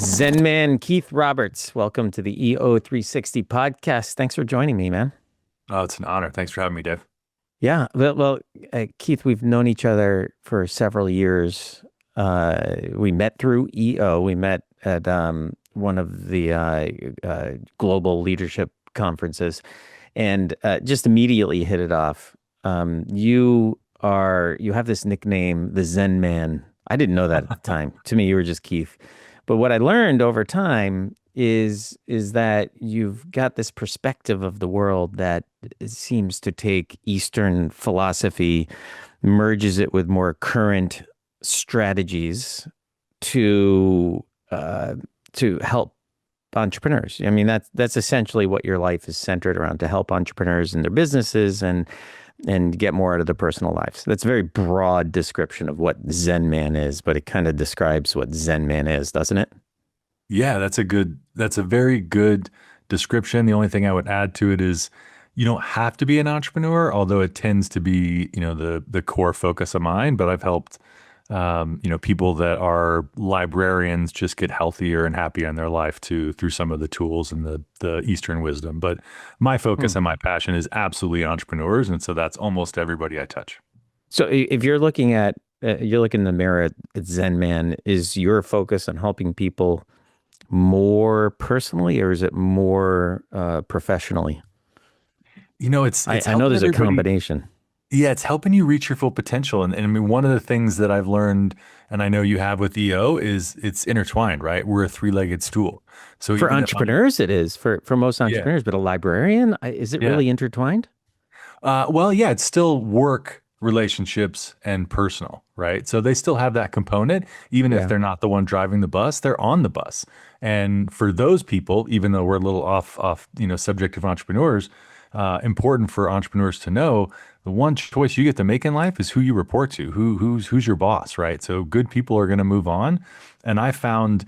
Zenman Keith Roberts, welcome to the EO360 podcast. Thanks for joining me, man. Oh, it's an honor. Thanks for having me, Dave. Yeah, Keith, we've known each other for several years. We met through EO. We met at one of the global leadership conferences, and just immediately hit it off. You have this nickname, the Zen Man. I didn't know that at the time. To me, you were just Keith. But what I learned over time is that you've got this perspective of the world that seems to take Eastern philosophy, merges it with more current strategies to help entrepreneurs. I mean, that's essentially what your life is centered around, to help entrepreneurs in their businesses and get more out of their personal lives. That's a very broad description of what Zen Man is, but it kind of describes what Zen Man is, doesn't it? Yeah, that's a very good description. The only thing I would add to it is you don't have to be an entrepreneur, although it tends to be, the core focus of mine. But I've helped, people that are librarians just get healthier and happier in their life too through some of the tools and the Eastern wisdom. But my focus and my passion is absolutely entrepreneurs, and so that's almost everybody I touch. So if you're looking at you're looking in the mirror at Zen Man, is your focus on helping people more personally, or is it more professionally? It's I know helping there's a everybody. combination. Yeah, it's helping you reach your full potential. And I mean, one of the things that I've learned, and I know you have with EO, is it's intertwined, right? We're a three-legged stool. So For even if I'm, entrepreneurs, it is for most yeah, entrepreneurs, but a librarian, is it yeah. really intertwined? Well, yeah, it's still work, relationships, and personal, right? So they still have that component, even if Yeah. they're not the one driving the bus, they're on the bus. And for those people, even though we're a little off, subject of entrepreneurs, important for entrepreneurs to know the one choice you get to make in life is who you report to, who's your boss, right? So good people are going to move on, and I found,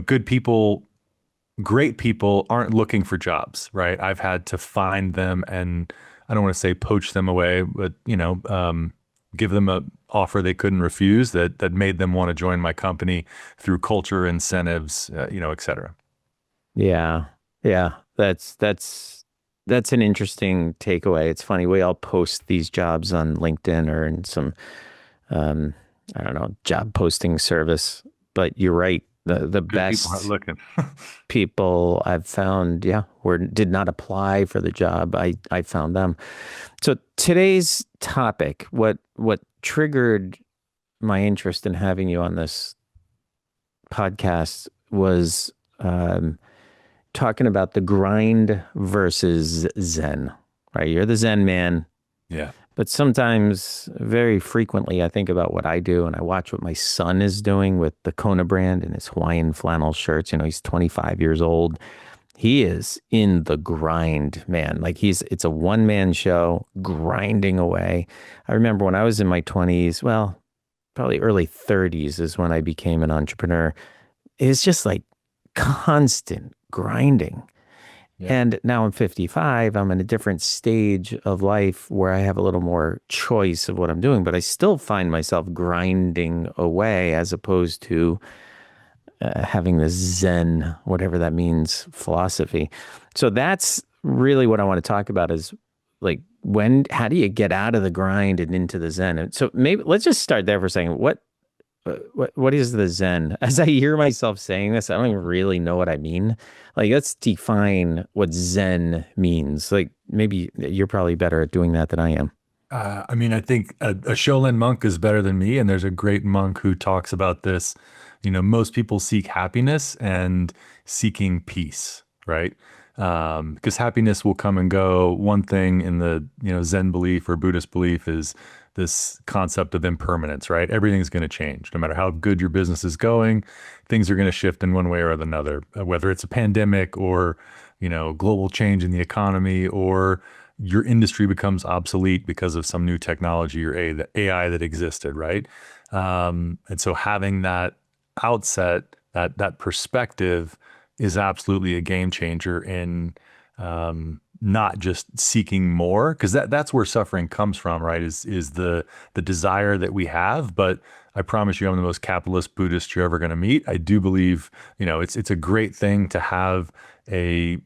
good people, great people aren't looking for jobs, right? I've had to find them, and I don't want to say poach them away, but give them a offer they couldn't refuse that made them want to join my company through culture, incentives, et cetera. Yeah. Yeah. That's an interesting takeaway. It's funny, we all post these jobs on LinkedIn or in some um, I don't know, job posting service. But you're right. The Good people aren't best looking. people I've found, yeah, did not apply for the job. I found them. So today's topic, what triggered my interest in having you on this podcast was talking about the grind versus Zen, right? You're the Zen man, Yeah. but sometimes, very frequently, I think about what I do and I watch what my son is doing with the Kona brand and his Hawaiian flannel shirts. He's 25 years old. He is in the grind, man. Like it's a one man show grinding away. I remember when I was in my 20s, well, probably early 30s is when I became an entrepreneur. It's just like constant grinding. Yeah. And now I'm 55. I'm in a different stage of life where I have a little more choice of what I'm doing, but I still find myself grinding away as opposed to having this Zen, whatever that means, philosophy. So that's really what I want to talk about is like how do you get out of the grind and into the Zen? And so maybe let's just start there for a second. What is the Zen? As I hear myself saying this, I don't even really know what I mean. Like, let's define what Zen means. Like, maybe you're probably better at doing that than I am. I mean, I think a Shaolin monk is better than me, and there's a great monk who talks about this. Most people seek happiness and seeking peace, right? Because happiness will come and go. One thing in the Zen belief or Buddhist belief is this concept of impermanence, right? Everything's going to change, no matter how good your business is going. Things are going to shift in one way or another, whether it's a pandemic or global change in the economy, or your industry becomes obsolete because of some new technology or the AI that existed, right? And so having that outset, that perspective is absolutely a game changer in not just seeking more, because that's where suffering comes from, right? Is the desire that we have, but I promise you, I'm the most capitalist Buddhist you're ever going to meet. I do believe, it's a great thing to have a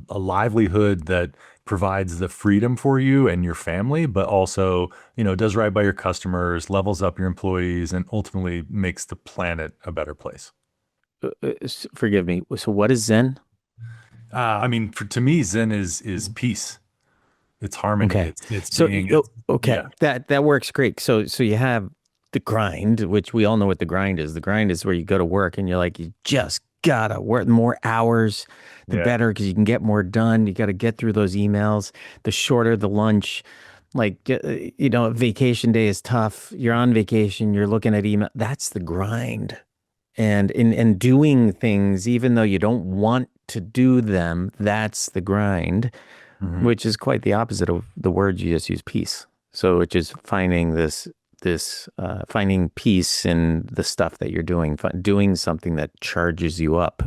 livelihood that provides the freedom for you and your family, but also, does right by your customers, levels up your employees, and ultimately makes the planet a better place. Forgive me. So what is Zen? I mean, to me, Zen is peace. It's harmony. Okay. It's So, being. It's okay, yeah, that works great. So you have the grind, which we all know what the grind is. The grind is where you go to work and you're like, you just gotta work more hours, the yeah. better, because you can get more done. You got to get through those emails. The shorter the lunch, like vacation day is tough. You're on vacation. You're looking at email. That's the grind. And in doing things, even though you don't want to do them, that's the grind, Mhm. which is quite the opposite of the word you just used, peace. So it's just finding finding peace in the stuff that you're doing, doing something that charges you up.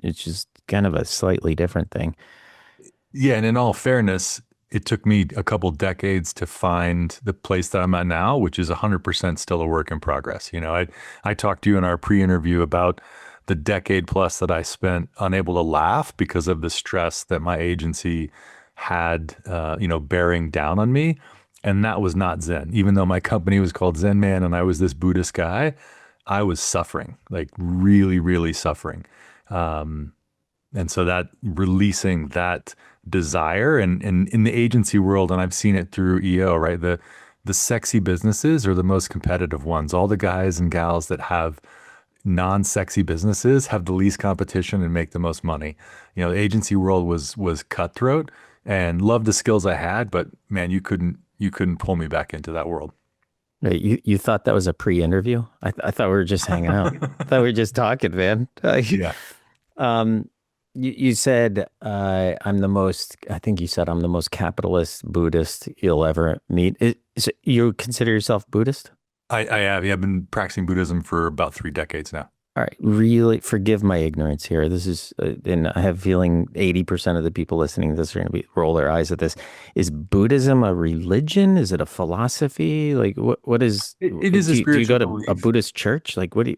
It's just kind of a slightly different thing. Yeah, and in all fairness, it took me a couple decades to find the place that I'm at now, which is 100% still a work in progress. I talked to you in our pre-interview about the decade plus that I spent unable to laugh because of the stress that my agency had, bearing down on me. And that was not Zen. Even though my company was called Zenman and I was this Buddhist guy, I was suffering, like really, really suffering. And so that releasing that desire and in the agency world, and I've seen it through EO, right? The sexy businesses are the most competitive ones. All the guys and gals that have non-sexy businesses have the least competition and make the most money. The agency world was cutthroat and loved the skills I had, but man, you couldn't pull me back into that world. Right, you thought that was a pre-interview? I thought we were just hanging out. I thought we were just talking, man. Yeah. Um, you said I'm the most. I think you said I'm the most capitalist Buddhist you'll ever meet. You consider yourself Buddhist? I have. Yeah, I've been practicing Buddhism for about 3 decades now. All right, really forgive my ignorance here. This is, and I have a feeling 80% of the people listening to this are going to roll their eyes at this. Is Buddhism a religion? Is it a philosophy? Like, what is? It is a Do you spiritual go to a belief. Buddhist church? Like, what is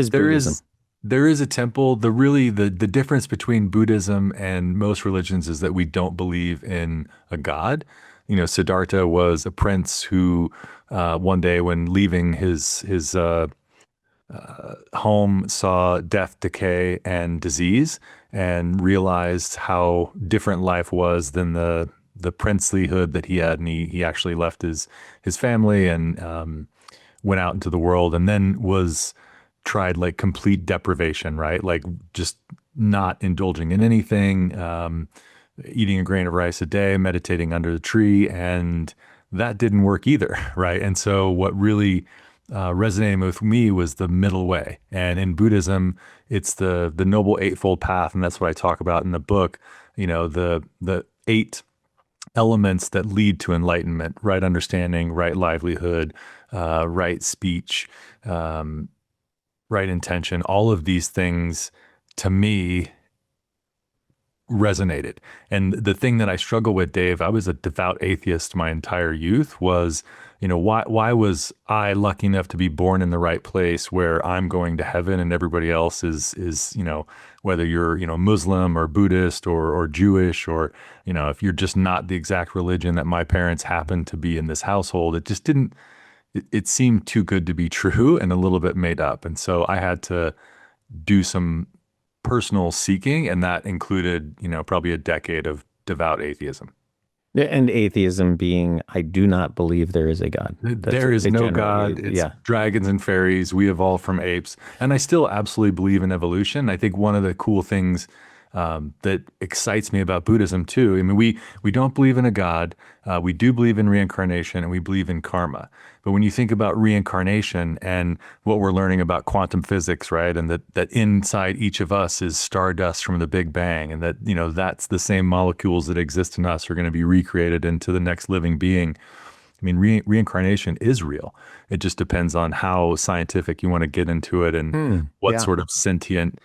There Buddhism? is there is a temple. The difference between Buddhism and most religions is that we don't believe in a god. Siddhartha was a prince who one day when leaving his home saw death, decay, and disease, and realized how different life was than the princelyhood that he had, and he actually left his family and went out into the world, and then was tried like complete deprivation, right? Like just not indulging in anything, eating a grain of rice a day, meditating under the tree, and that didn't work either, right? And so what really resonated with me was the middle way. And in Buddhism, it's the Noble Eightfold Path, and that's what I talk about in the book. The eight elements that lead to enlightenment: right understanding, right livelihood, right speech, right intention. All of these things, to me, resonated. And the thing that I struggle with, Dave, I was a devout atheist my entire youth, was, why was I lucky enough to be born in the right place where I'm going to heaven and everybody else is, whether you're, Muslim or Buddhist or Jewish, or, if you're just not the exact religion that my parents happened to be in this household, it just didn't, it seemed too good to be true and a little bit made up. And so I had to do some personal seeking, and that included, probably a decade of devout atheism. Yeah, and atheism being, I do not believe there is a God. That's There is it no generally, God. It's yeah. dragons and fairies. We evolved from apes. And I still absolutely believe in evolution. I think one of the cool things that excites me about Buddhism too. I mean, we don't believe in a God. We do believe in reincarnation, and we believe in karma. But when you think about reincarnation and what we're learning about quantum physics, right, and that inside each of us is stardust from the Big Bang, and that that's the same molecules that exist in us are going to be recreated into the next living being. I mean, reincarnation is real. It just depends on how scientific you want to get into it and what Yeah. sort of sentient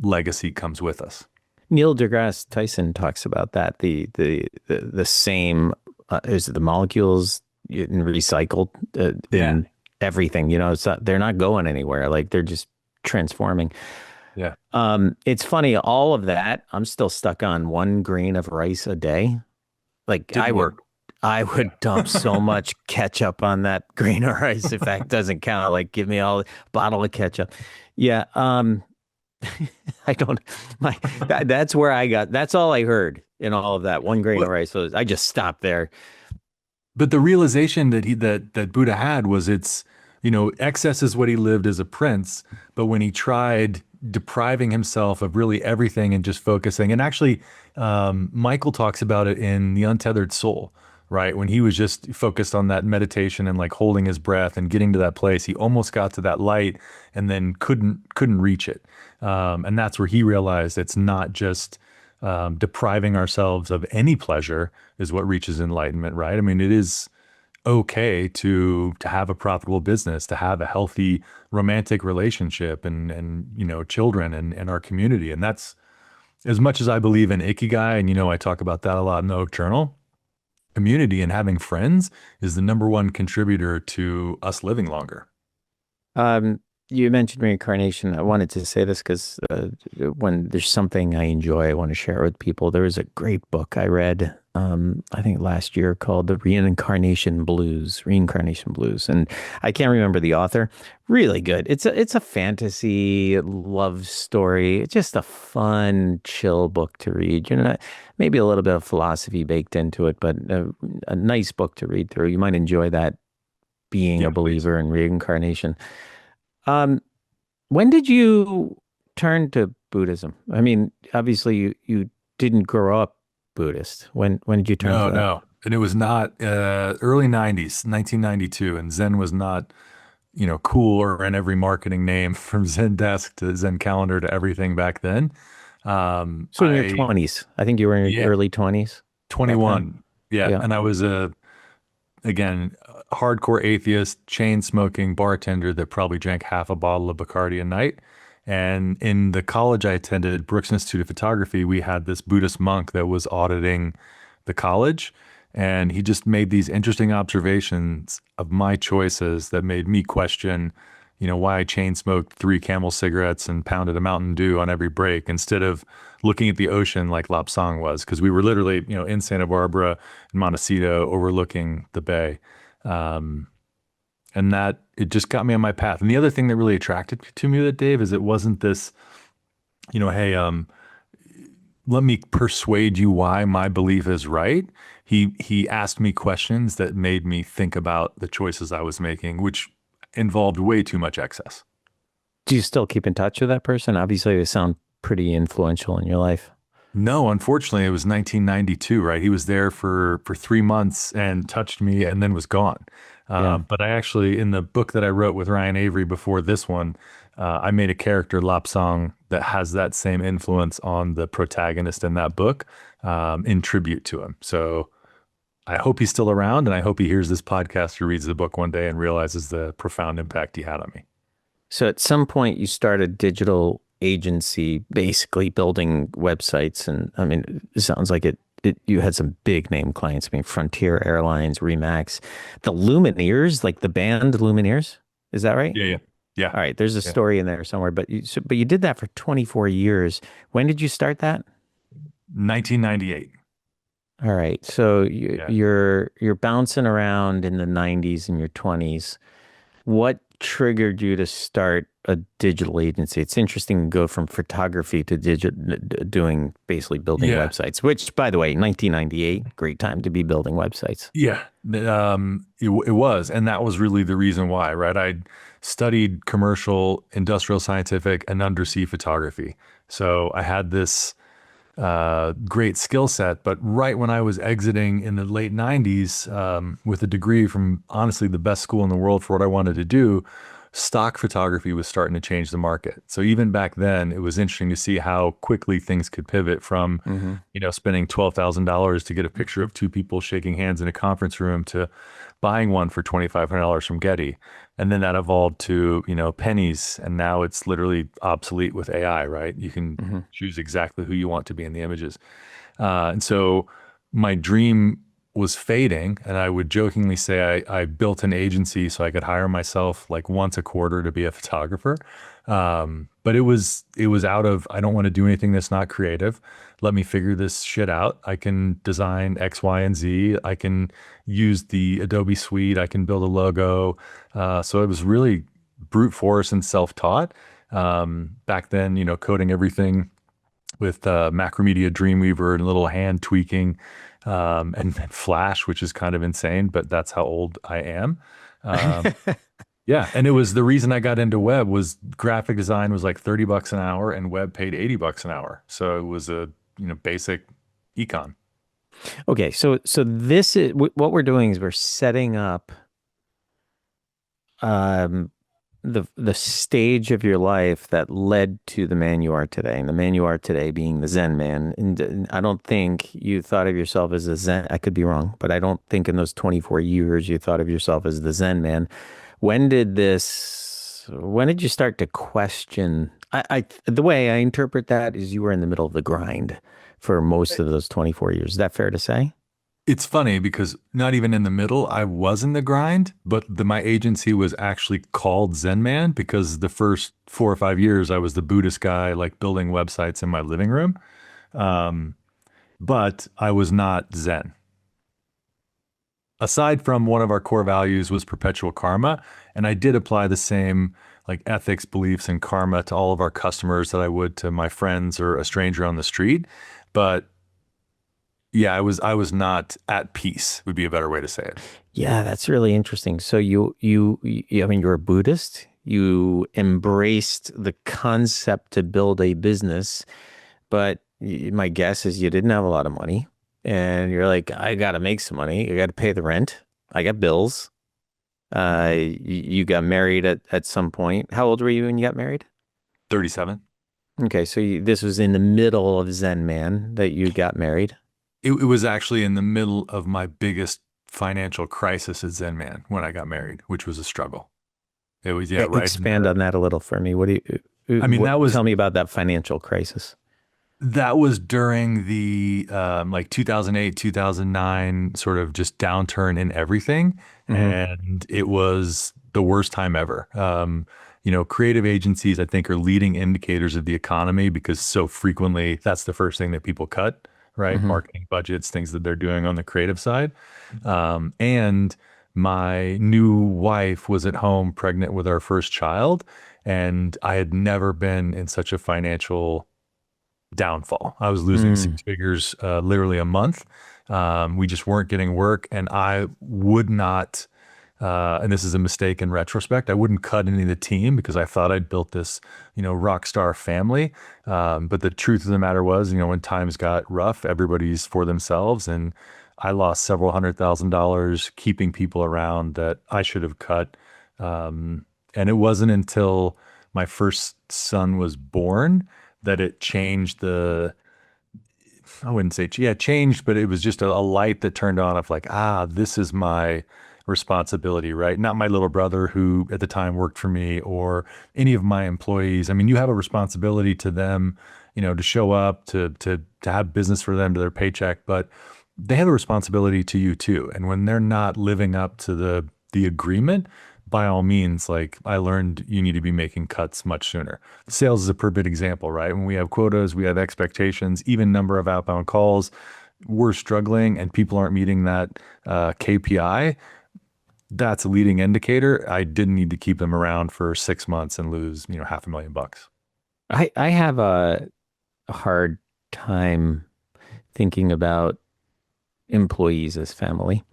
legacy comes with us. Neil deGrasse Tyson talks about that. The same, is it the molecules in recycled Yeah. in everything. They're not going anywhere. Like they're just transforming. Yeah. It's funny, all of that, I'm still stuck on 1 grain of rice a day. Like Didn't work. I Yeah. would dump so much ketchup on that grain of rice if that doesn't count. Like give me all bottle of ketchup. Yeah. I don't that's where that's all I heard in all of that 1 grain of Well, rice. So I just stopped there. but the realization that Buddha had was excess is what he lived as a prince, but when he tried depriving himself of really everything and just focusing, and actually, Michael talks about it in The Untethered Soul, right? When he was just focused on that meditation and like holding his breath and getting to that place, he almost got to that light and then couldn't reach it. And that's where he realized it's not just depriving ourselves of any pleasure is what reaches enlightenment, right? I mean, it is okay to have a profitable business, to have a healthy romantic relationship and children and our community. And that's as much as I believe in Ikigai, and I talk about that a lot in the Oak Journal. Community and having friends is the number one contributor to us living longer. Um, you mentioned reincarnation. I wanted to say this because when there's something I enjoy, I want to share it with people. There was a great book I read, I think last year called The Reincarnation Blues. And I can't remember the author. Really good. It's a fantasy love story. It's just a fun, chill book to read. Maybe a little bit of philosophy baked into it, but a nice book to read through. You might enjoy that being a Yeah, please. believer in reincarnation. Um, when did you turn to Buddhism? I mean, obviously you didn't grow up Buddhist. When did you turn to No, that? no. And it was not early 90s, 1992. And Zen was not, cool or in every marketing name from Zendesk to Zen Calendar to everything back then. So in your 20s, I think you were in your Yeah, early 20s back then. 21. Yeah. Yeah. And I was again, hardcore atheist, chain smoking bartender that probably drank half a bottle of Bacardi a night. And in the college I attended, Brooks Institute of Photography, we had this Buddhist monk that was auditing the college. And he just made these interesting observations of my choices that made me question, why I chain smoked 3 Camel cigarettes and pounded a Mountain Dew on every break instead of looking at the ocean like Lapsang was, because we were literally, in Santa Barbara and Montecito overlooking the bay. Um, and that it just got me on my path. And the other thing that really attracted to me with it, Dave, is it wasn't this, hey, let me persuade you why my belief is right. He asked me questions that made me think about the choices I was making, which involved way too much excess. Do you still keep in touch with that person? Obviously, they sound pretty influential in your life. No, unfortunately, it was 1992, right? He was there for 3 months and touched me and then was gone. Yeah. But I actually, in the book that I wrote with Ryan Avery before this one, I made a character, Lapsang, that has that same influence on the protagonist in that book, in tribute to him. So I hope he's still around, and I hope he hears this podcast or reads the book one day and realizes the profound impact he had on me. So at some point you start a digital agency, basically building websites. And I mean, it sounds like you had some big name clients. I mean, Frontier Airlines, Remax, the Lumineers, like the band Lumineers. Is that right? Yeah, yeah, yeah, All right. There's a yeah. story in there somewhere, but you did that for 24 years. When did you start that? 1998. All right. So Yeah. you're bouncing around in the 90s and your 20s. What triggered you to start a digital agency? It's interesting to go from photography to doing basically building Yeah. websites, which by the way, 1998, great time to be building websites. Yeah, it was, and that was really the reason why, right? I studied commercial, industrial, scientific, and undersea photography, so I had this great skill set. But right when I was exiting in the late '90s, with a degree from honestly the best school in the world for what I wanted to do, stock photography was starting to change the market. So even back then, it was interesting to see how quickly things could pivot from, Hmm. spending $12,000 to get a picture of 2 people shaking hands in a conference room to buying one for $2,500 from Getty. And then that evolved to, pennies. And now it's literally obsolete with AI, right? You can Hmm. choose exactly who you want to be in the images. And so my dream was fading, and I would jokingly say I built an agency so I could hire myself like once a quarter to be a photographer. But it was out of, I don't want to do anything that's not creative. Let me figure this shit out. I can design X, Y, and Z. I can use the Adobe suite. I can build a logo. So it was really brute force and self-taught. Back then, coding everything with Macromedia Dreamweaver and a little hand tweaking, and Flash, which is kind of insane, but that's how old I am. Um, yeah, and it was the reason I got into web was graphic design was like $30 an hour and web paid $80 an hour. So it was a, basic econ. Okay, so this is what we're doing is we're setting up um the stage of your life that led to the man you are today, and the man you are today being the Zen man. And I don't think you thought of yourself as a Zen. I could be wrong, but I don't think in those 24 years you thought of yourself as the Zen man. When did you start to question? The way I interpret that is you were in the middle of the grind for most of those 24 years. Is that fair to say? It's funny because not even in the middle, I was in the grind, but my agency was actually called Zenman because the first 4 or 5 years I was the Buddhist guy, like building websites in my living room. Um, but I was not Zen. Aside from one of our core values was perpetual karma, and I did apply the same like ethics, beliefs, and karma to all of our customers that I would to my friends or a stranger on the street. But yeah, I was not at peace would be a better way to say it. Yeah, that's really interesting. So I mean, you're a Buddhist. You embraced the concept to build a business, but my guess is you didn't have a lot of money, and you're like, I got to make some money. I got to pay the rent. I got bills. You got married at some point. How old were you when you got married? 37. Okay, so this was in the middle of Zen Man that you got married. It was actually in the middle of my biggest financial crisis at Zen Man when I got married, which was a struggle. It was, yeah, right. Expand on that a little for me. What do I mean, tell me about that financial crisis? that was during the like 2008, 2009 sort of just downturn in everything. Hmm. And it was the worst time ever. Creative agencies, I think, are leading indicators of the economy because so frequently that's the first thing that people cut, right? Hmm. Marketing budgets, things that they're doing on the creative side. And my new wife was at home pregnant with our first child. And I had never been in such a financial downfall. I was losing Mm. six figures literally a month. We just weren't getting work. And I would not, and this is a mistake in retrospect, I wouldn't cut any of the team because I thought I'd built this, rock star family. But the truth of the matter was, when times got rough, everybody's for themselves. And I lost several $100,000 keeping people around that I should have cut. And it wasn't until my first son was born that it changed I wouldn't say, yeah, it changed, but it was just a light that turned on of like, this is my responsibility, right? Not my little brother who at the time worked for me or any of my employees. I mean, you have a responsibility to them, to show up, to have business for them, to their paycheck, but they have a responsibility to you too. And when they're not living up to the agreement, by all means, like I learned you need to be making cuts much sooner. Sales is a perfect example, right? When we have quotas, we have expectations, even number of outbound calls, we're struggling and people aren't meeting that KPI. That's a leading indicator. I didn't need to keep them around for 6 months and lose, $500,000. I have a hard time thinking about employees as family.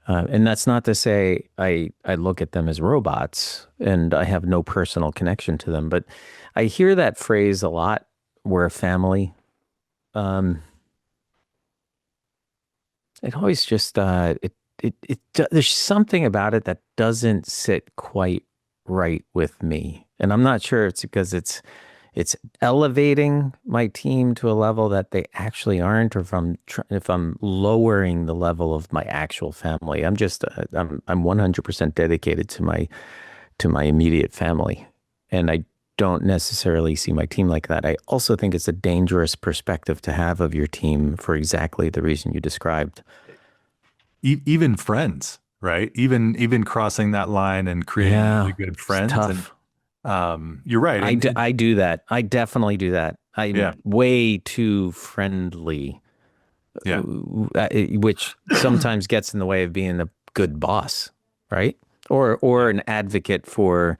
And that's not to say I look at them as robots and I have no personal connection to them, but I hear that phrase a lot. We're a family. Um, it always just there's something about it that doesn't sit quite right with me, and I'm not sure it's because it's elevating my team to a level that they actually aren't, or if I'm lowering the level of my actual family. I'm 100% dedicated to my immediate family, and I don't necessarily see my team like that. I also think it's a dangerous perspective to have of your team for exactly the reason you described. even friends, right? Even crossing that line and creating really Yeah, good it's friends. And tough. you're right. And I do that. I definitely do that. I'm yeah, way too friendly, yeah, which sometimes gets in the way of being a good boss, right? Or yeah, an advocate for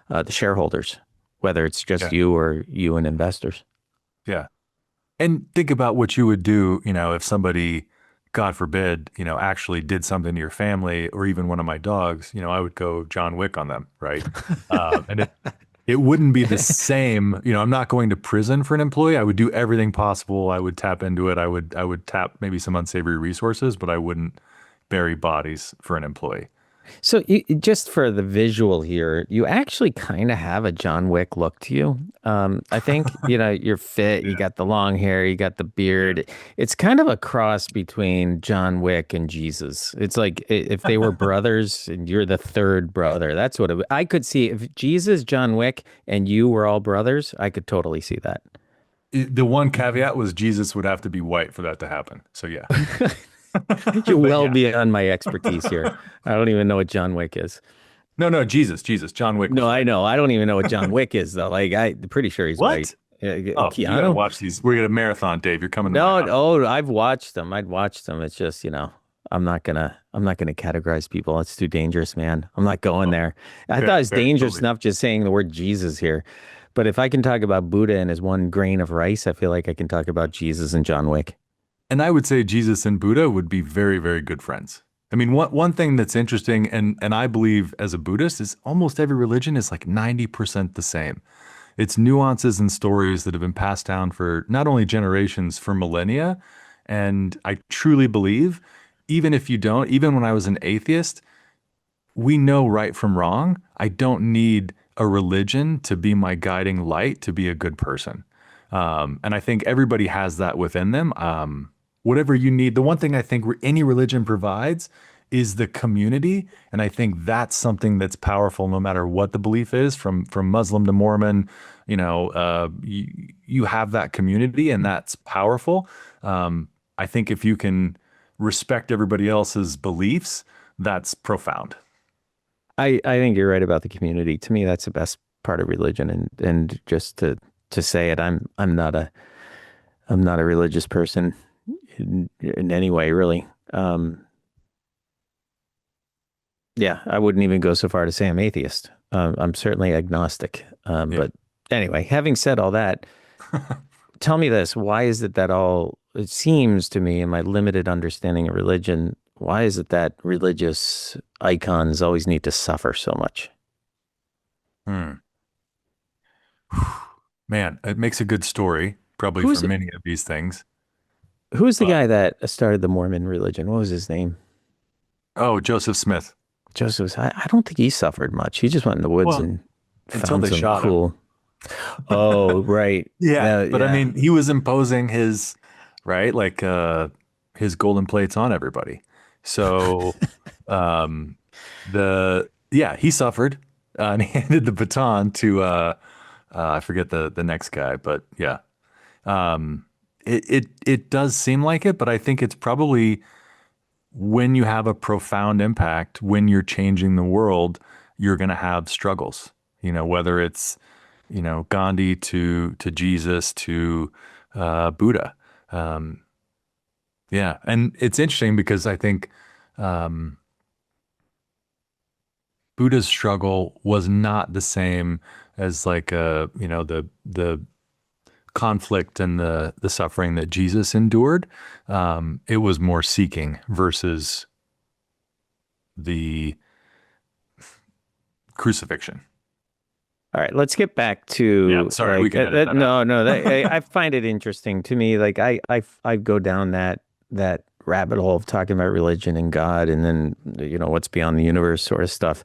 the shareholders, whether it's just yeah, you or you and investors. yeah. And think about what you would do, if somebody, God forbid, actually did something to your family or even one of my dogs, I would go John Wick on them, right? And it wouldn't be the same. I'm not going to prison for an employee. I would do everything possible. I would tap into it. I would tap maybe some unsavory resources, but I wouldn't bury bodies for an employee. So just for the visual here, you actually kind of have a John Wick look to you. I think, you're fit, you Yeah, got the long hair, you got the yeah. beard. It's kind of a cross between John Wick and Jesus. It's like if they were brothers and you're the third brother, that's what I could see. If Jesus, John Wick, and you were all brothers, I could totally see that. The one caveat was Jesus would have to be white for that to happen. So yeah, You're but well yeah. beyond my expertise here. I don't even know what John Wick is. No, no, Jesus. John Wick No, was I white. know. I don't even know what John Wick is though. Like I'm pretty sure he's white. What? Oh, you got to Keanu? watch these. We're gonna marathon, Dave. You're coming to my No, house. oh, I've watched them. I'd watched them. It's just, I'm not gonna categorize people. It's too dangerous, man. I'm not going Oh, there. I thought fair, it's fair, dangerous totally. enough just saying the word Jesus here. But if I can talk about Buddha and his one grain of rice, I feel like I can talk about Jesus and John Wick. And I would say Jesus and Buddha would be very, very good friends. I mean, one thing that's interesting, and I believe as a Buddhist, is almost every religion is like 90% the same. It's nuances and stories that have been passed down for not only generations, for millennia. And I truly believe, even if you don't, even when I was an atheist, we know right from wrong. I don't need a religion to be my guiding light to be a good person. And I think everybody has that within them. Whatever you need, the one thing I think any religion provides is the community, and I think that's something that's powerful, no matter what the belief is, from Muslim to Mormon. You have that community, and that's powerful. I think if you can respect everybody else's beliefs, that's profound. I think you're right about the community. To me, that's the best part of religion. And just to say it, I'm not a religious person in any way, really. Yeah, I wouldn't even go so far to say I'm atheist. I'm certainly agnostic. Yeah. But anyway, having said all that, tell me this: why is it that it seems to me, in my limited understanding of religion, why is it that religious icons always need to suffer so much? Hmm. Man, it makes a good story, probably for Who's many of these things. who's the But guy that started the Mormon religion? What was his name? oh, Joseph Smith. Joseph. I don't think he suffered much. He just went in the woods Well, and until found they some shot him. cool. Oh, right. Yeah, but I Yeah. mean, he was imposing his right, like his golden plates on everybody. So um the yeah, he suffered and he handed the baton to I forget the next guy, but yeah. It does seem like it, but I think it's probably when you have a profound impact, when you're changing the world, you're going to have struggles. Whether it's Gandhi to Jesus to Buddha. Um, yeah, and it's interesting because I think um, Buddha's struggle was not the same as like the conflict and the suffering that Jesus endured. It was more seeking versus the crucifixion. All right, let's get back Yeah, to sorry, we like can edit that out. no, no, I find it interesting to me. Like I go down that rabbit hole of talking about religion and God, and then what's beyond the universe sort of stuff.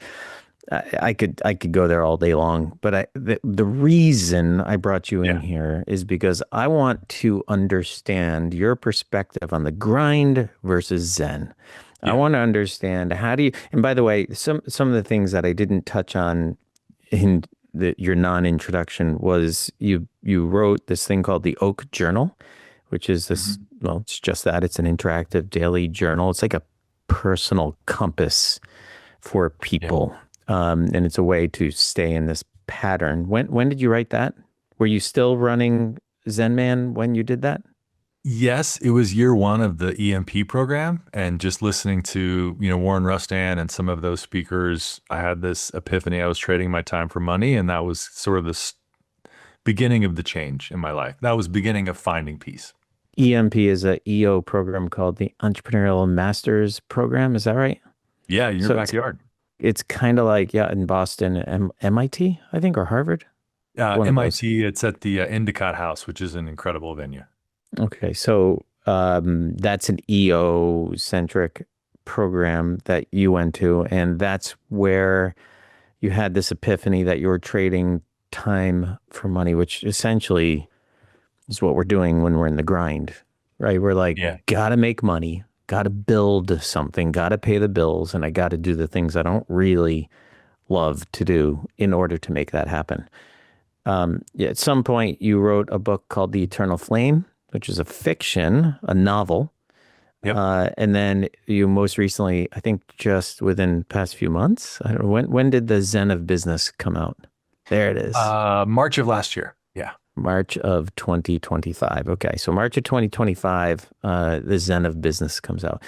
I could go there all day long, but the reason I brought you in Yeah, here is because I want to understand your perspective on the grind versus Zen. I yeah. want to understand how do you, and by the way, some of the things that I didn't touch on in your non-introduction was you wrote this thing called the Oak Journal, which is this, Mhm. well, it's just that. It's an interactive daily journal. It's like a personal compass for Yeah. people. And it's a way to stay in this pattern. When did you write that? Were you still running Zenman when you did that? Yes, it was year one of the EMP program, and just listening to, Warren Rustan and some of those speakers, I had this epiphany. I was trading my time for money, and that was sort of the beginning of the change in my life. That was beginning of finding peace. EMP is a EO program called the Entrepreneurial Masters Program. Is that right? Yeah, in your So backyard. it's kind of like, yeah, in Boston, MIT, I think, or Harvard, one of those. MIT, it's at the Endicott House, which is an incredible venue. Okay, so that's an EO centric program that you went to, and that's where you had this epiphany that you were trading time for money, which essentially is what we're doing when we're in the grind, right? We're like, Yeah. gotta make money, gotta build something, gotta pay the bills, and I gotta do the things I don't really love to do in order to make that happen. Yeah, at some point, you wrote a book called The Eternal Flame, which is a fiction, a novel. Yep. And then you most recently, I think just within the past few months, I don't know, when did the Zen of Business come out? There it is. March of last year. Yeah. March of 2025. Okay. So March of 2025, the Zen of Business comes out.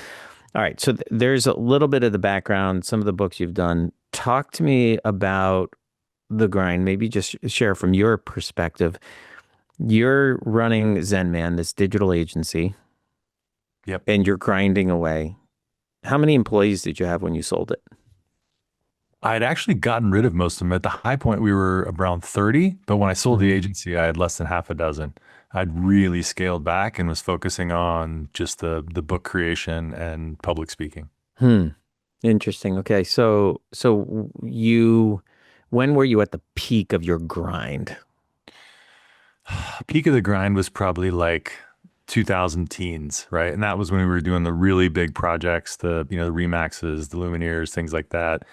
All right. So there's a little bit of the background, some of the books you've done. Talk to me about the grind, maybe just share from your perspective. You're running Zenman, this digital agency, Yep. and you're grinding away. How many employees did you have when you sold it? I had actually gotten rid of most of them. At the high point, we were around 30, but when I sold the Mhm. agency, I had less than half a dozen. I'd really scaled back and was focusing on just the book creation and public speaking. Hmm. Interesting. Okay. So you, when were you at the peak of your grind? Peak of the grind was probably like 2000 teens, right? And that was when we were doing the really big projects, the Remaxes, the Lumineers, things like that.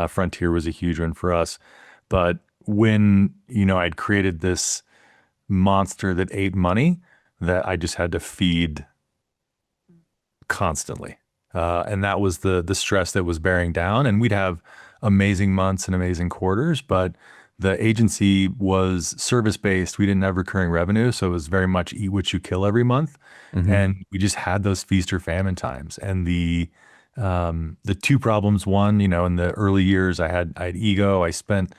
Frontier was a huge one for us. But when, I'd created this monster that ate money that I just had to feed constantly. And that was the stress that was bearing down. And we'd have amazing months and amazing quarters, but the agency was service based. We didn't have recurring revenue, so it was very much eat what you kill every month. Hmm. And we just had those feast or famine times. And the two problems: one, in the early years, I had ego. I spent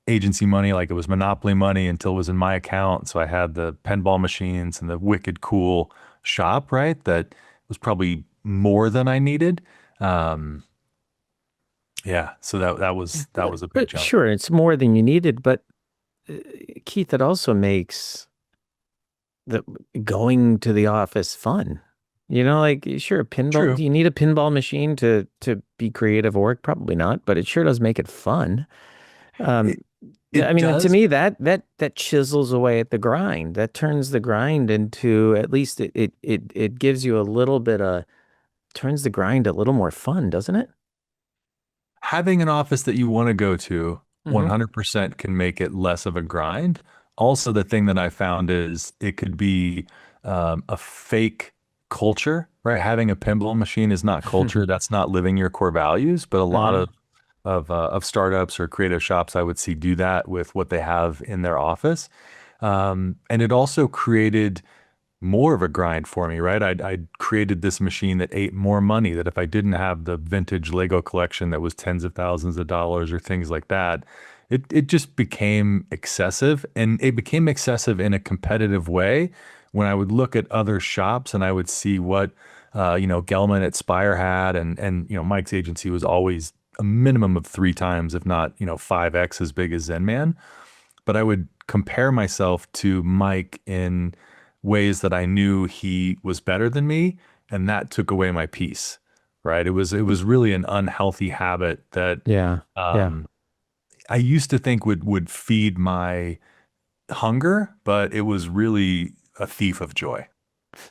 agency money like it was monopoly money until it was in my account. So I had the pinball machines and the wicked cool shop, right? That was probably more than I needed. Um, yeah, so that was a big But jump. sure, it's more than you needed. But uh, Keith, it also makes the going to the office fun. Like sure, a pinball. True. Do you need a pinball machine to be creative or work? Probably not, but it sure does make it fun. Um, It I it mean, to does. me, that chisels away at the grind. That turns the grind into at least it gives you a little bit of turns the grind a little more fun, doesn't it? Having an office that you want to go to Hmm. 100% can make it less of a grind. Also, the thing that I found is it could be a fake culture, right? Having a pinball machine is not culture. That's not living your core values. But a lot Uh-huh. of startups or creative shops I would see do that with what they have in their office. And it also created more of a grind for me, right? I'd created this machine that ate more money, that if I didn't have the vintage Lego collection that was tens of thousands of dollars or things like that, it just became excessive. And it became excessive in a competitive way when I would look at other shops and I would see what Gelman at Spire had, and Mike's agency was always a minimum of three times, if not 5x as big as Zenman. But I would compare myself to Mike in ways that I knew he was better than me, and that took away my peace. Right? It was really an unhealthy habit that Yeah. Yeah. um, I used to think would feed my hunger, but it was really a thief of joy.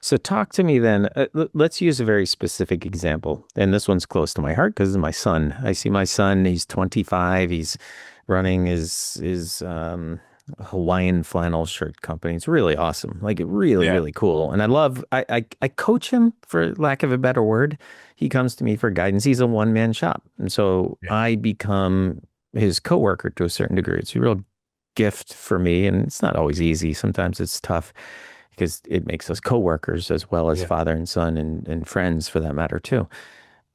So talk to me then. Let's use a very specific example. And this one's close to my heart because it's my son. I see my son, he's 25. He's running his Hawaiian flannel shirt company. It's really awesome. Like really, Yeah. really cool. And I coach him for lack of a better word. He comes to me for guidance. He's a one-man shop. And so Yeah. I become his coworker to a certain degree. It's a real gift for me. And it's not always easy. Sometimes it's tough because it makes us coworkers as well as Yeah. father and son and friends for that matter too.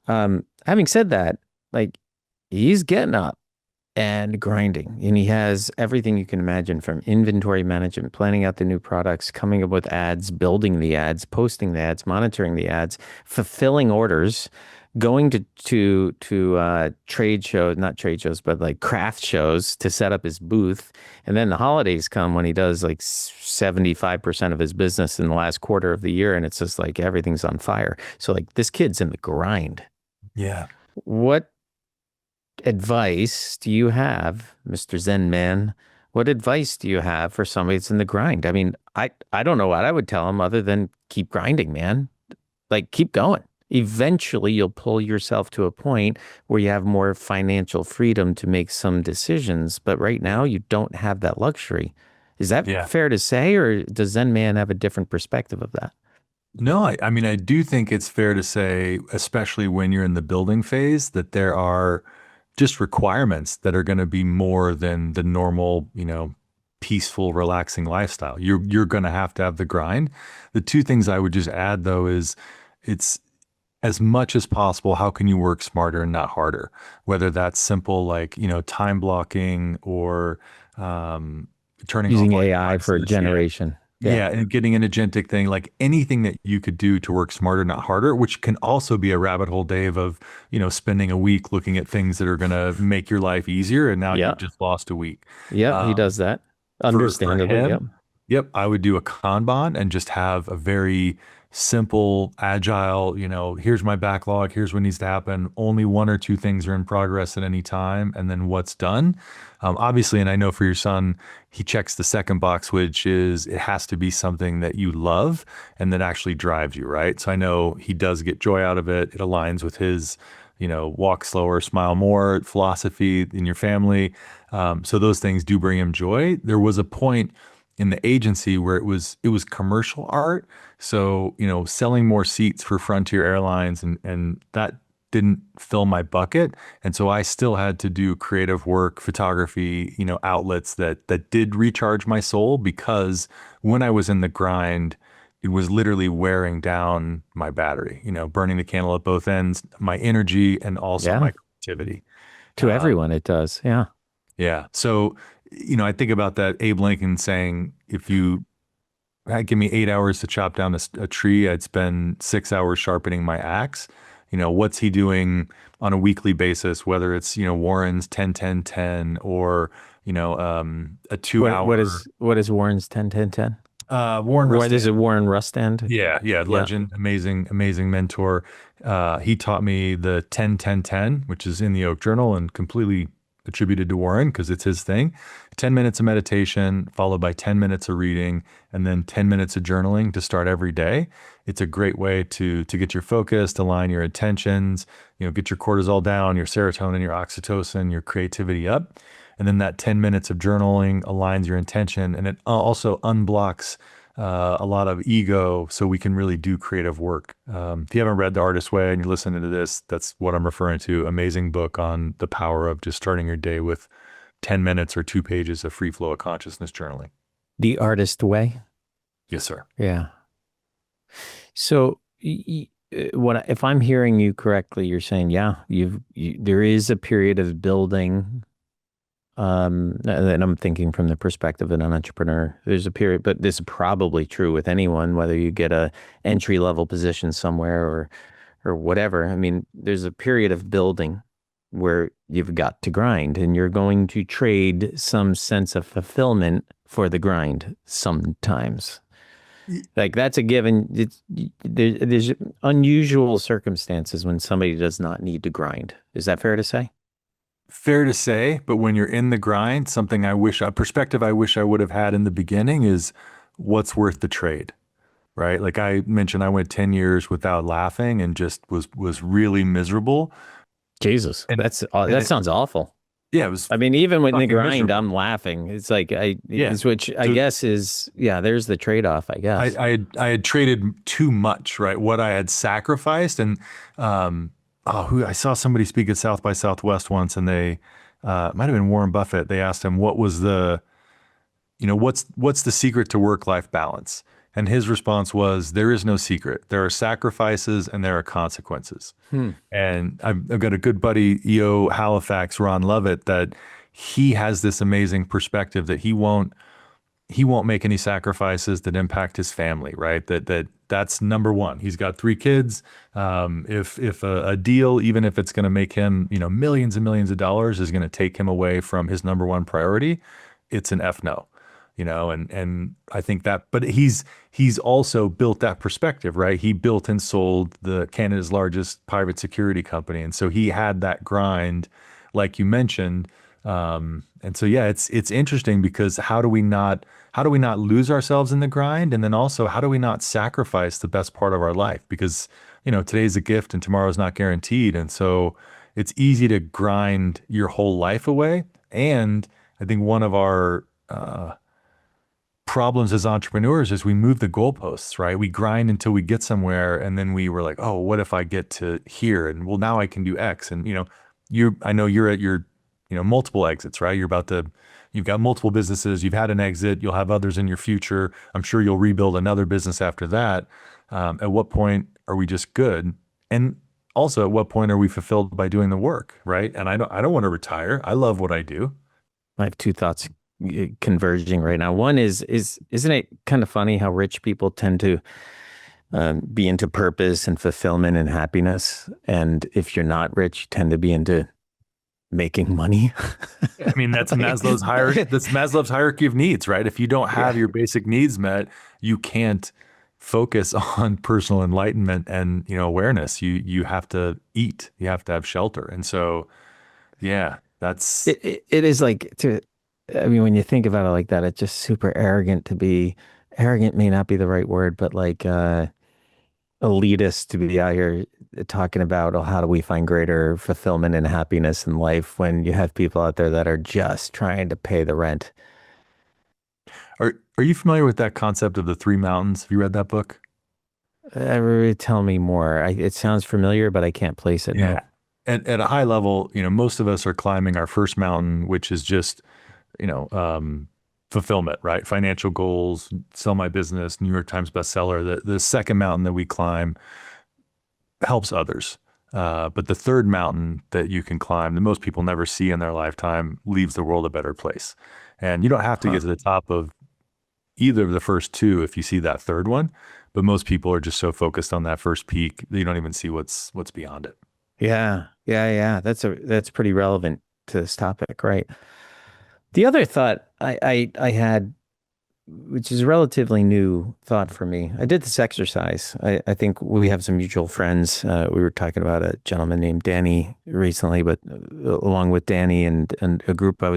Having said that, like he's getting up and grinding. And he has everything you can imagine from inventory management, planning out the new products, coming up with ads, building the ads, posting the ads, monitoring the ads, fulfilling orders, going to trade shows, not trade shows, but like craft shows to set up his booth. And then the holidays come when he does like 75% of his business in the last quarter of the year. And it's just like everything's on fire. So like this kid's in the grind. Yeah. What advice do you have, Mr. Zen Man? What advice do you have for somebody that's in the grind? I mean, I don't know what I would tell him other than keep grinding, man. Like keep going. Eventually, you'll pull yourself to a point where you have more financial freedom to make some decisions. But right now, you don't have that luxury. Is that Yeah. fair to say, or does Zen Man have a different perspective of that? No, I mean, I do think it's fair to say, especially when you're in the building phase, that there are just requirements that are going to be more than the normal, peaceful, relaxing lifestyle. You're going to have the grind. The two things I would just add though is it's as much as possible, how can you work smarter and not harder? Whether that's simple like, time blocking or turning off Using all your AI for devices. Yeah. generation. Yeah. Yeah, and getting an agentic thing, like anything that you could do to work smarter, not harder, which can also be a rabbit hole, Dave, of, spending a week looking at things that are going to make your life easier. And now Yeah. you've just lost a week. Yep. He Um, does that. for Understandably. Yep. him, yep, I would do a Kanban and just have a very simple, agile, here's my backlog, here's what needs to happen. Only one or two things are in progress at any time, and then what's done. Obviously, and I know for your son, he checks the second box, which is it has to be something that you love and that actually drives you, right? So I know he does get joy out of it. It aligns with his, walk slower, smile more philosophy in your family. So those things do bring him joy. There was a point in the agency where it was commercial art. So, selling more seats for Frontier Airlines and that didn't fill my bucket. And so I still had to do creative work, photography, outlets that did recharge my soul because when I was in the grind, it was literally wearing down my battery, burning the candle at both ends, my energy and also Yeah. my creativity. To Um, everyone, it does. Yeah. yeah. So, I think about that Abe Lincoln saying, if you give me 8 hours to chop down a tree, I'd spend 6 hours sharpening my axe. What's he doing on a weekly basis, whether it's, Warren's 10-10-10 or, a two What hour, is Warren's 10-10-10? Warren What Rustand. is it, Warren Rustand? Yeah, yeah, Yeah. legend, amazing, amazing mentor. He taught me the 10-10-10, which is in the Oak Journal and completely attributed to Warren because it's his thing. 10 minutes of meditation, followed by 10 minutes of reading, and then 10 minutes of journaling to start every day. It's a great way to get your focus, align your intentions, get your cortisol down, your serotonin, your oxytocin, your creativity up. And then that 10 minutes of journaling aligns your intention and it also unblocks a lot of ego so we can really do creative work. If you haven't read The Artist's Way and you're listening to this, that's what I'm referring to. Amazing book on the power of just starting your day with 10 minutes or 2 pages of free flow of consciousness journaling. The artist way. Yes, sir. Yeah. So if I'm hearing you correctly, you're saying, yeah, there is a period of building. And I'm thinking from the perspective of an entrepreneur, there's a period, but this is probably true with anyone, whether you get a entry level position somewhere or whatever. I mean, there's a period of building where you've got to grind and you're going to trade some sense of fulfillment for the grind sometimes. Like that's a given. There's unusual circumstances when somebody does not need to grind. Is that fair to say? Fair to say, but when you're in the grind, something a perspective I wish I would have had in the beginning is what's worth the trade, right? Like I mentioned, I went 10 years without laughing and just was really miserable. Jesus, And that and sounds awful. Yeah, it was I mean, even when the fucking grind, miserable. I'm laughing. It's like Yeah. it's which I So guess is, yeah, there's the trade-off, I guess. I had traded too much, right? What I had sacrificed, and um, oh, who I saw somebody speak at South by Southwest once, and they might have been Warren Buffett. They asked him what was the, what's the secret to work-life balance, and his response was, there is no secret. There are sacrifices and there are consequences. Hmm. And I've got a good buddy, EO Halifax, Ron Lovett, that he has this amazing perspective that he won't make any sacrifices that impact his family, right? That's number one. He's got three kids. If a deal, even if it's going to make him, millions and millions of dollars, is going to take him away from his number one priority, it's an F no. And I think that, but he's also built that perspective, right? He built and sold the Canada's largest private security company, and so he had that grind, like you mentioned. And so yeah, it's interesting because how do we not lose ourselves in the grind, and then also how do we not sacrifice the best part of our life? Because today's a gift and tomorrow's not guaranteed, and so it's easy to grind your whole life away. And I think one of our problems as entrepreneurs is we move the goalposts, right? We grind until we get somewhere, and then we were like, oh, what if I get to here? And well, now I can do X. And I know you're at your, multiple exits, right? You've got multiple businesses, you've had an exit, you'll have others in your future. I'm sure you'll rebuild another business after that. At what point are we just good? And also, at what point are we fulfilled by doing the work, right? And I don't want to retire. I love what I do. I have two thoughts converging right now. One is isn't it kind of funny how rich people tend to be into purpose and fulfillment and happiness, and if you're not rich, you tend to be into making money. I mean, that's Like, Maslow's hierarchy. That's Maslow's hierarchy of needs, right? If you don't have yeah. your basic needs met, you can't focus on personal enlightenment and awareness. You have to eat. You have to have shelter. And so, yeah, that's It is like to, I mean, when you think about it like that, it's just super arrogant to be, arrogant may not be the right word, but like elitist to be out here talking about, oh, how do we find greater fulfillment and happiness in life when you have people out there that are just trying to pay the rent. are you familiar with that concept of the three mountains? Have you read that book? Tell me more. It sounds familiar, but I can't place it. Yeah. No. At a high level, most of us are climbing our first mountain, which is just, fulfillment, right? Financial goals, sell my business, New York Times bestseller. The second mountain that we climb helps others. But the third mountain that you can climb that most people never see in their lifetime leaves the world a better place. And you don't have to Huh. get to the top of either of the first two if you see that third one. But most people are just so focused on that first peak, they don't even see what's beyond it. Yeah. Yeah. Yeah. That's pretty relevant to this topic, right? The other thought I had, which is a relatively new thought for me. I did this exercise. I think we have some mutual friends. We were talking about a gentleman named Danny recently, but along with Danny and a group I